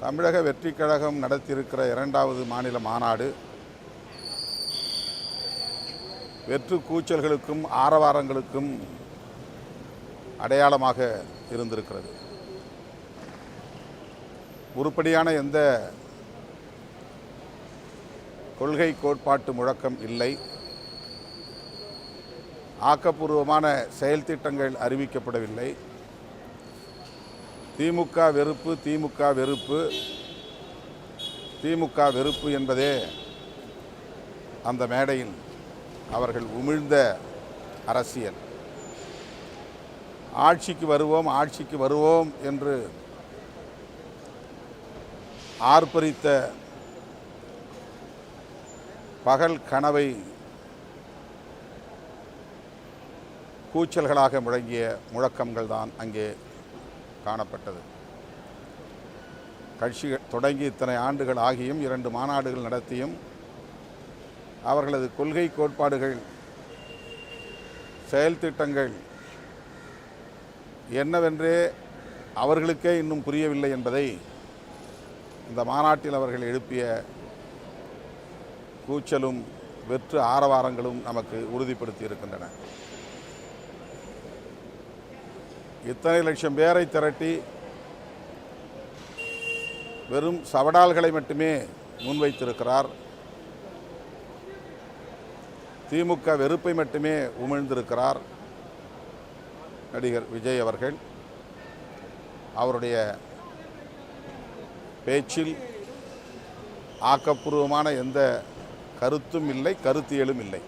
தமிழக வெற்றிக் கழகம் நடத்தியிருக்கிற இரண்டாவது மாநில மாநாடு வெற்று கூச்சல்களுக்கும் ஆரவாரங்களுக்கும் அடையாளமாக இருந்திருக்கிறது. உருப்படியான எந்த கொள்கை கோட்பாட்டு முழக்கம் இல்லை. ஆக்கப்பூர்வமான செயல் திட்டங்கள் அறிவிக்கப்படவில்லை. திமுக வெறுப்பு திமுக வெறுப்பு திமுக வெறுப்பு என்பதே அந்த மேடையில் அவர்கள் உமிழ்ந்த அரசியல். ஆட்சிக்கு வருவோம் என்று ஆர்ப்பரித்த பகல் கனவை கூச்சல்களாக முழங்கிய முழக்கங்கள் தான் அங்கே காணப்பட்டது. கட்சி தொடங்கி இத்தனை ஆண்டுகள் ஆகியும் 2 மாநாடுகள் நடத்தியும் அவர்களது கொள்கை கோட்பாடுகள் செயல் திட்டங்கள் என்னவென்றே அவர்களுக்கே இன்னும் புரியவில்லை என்பதை இந்த மாநாட்டில் அவர்கள் எழுப்பிய கூச்சலும் வெற்று ஆரவாரங்களும் நமக்கு உறுதிப்படுத்தி இருக்கின்றன. இத்தனை லட்சம் பேரை திரட்டி வெறும் சவடால்களை மட்டுமே முன்வைத்திருக்கிறார். திமுக வெறுப்பை மட்டுமே உமிழ்ந்திருக்கிறார் நடிகர் விஜய் அவர்கள். அவருடைய பேச்சில் ஆக்கப்பூர்வமான எந்த கருத்தும் இல்லை, கருத்தியலும் இல்லை.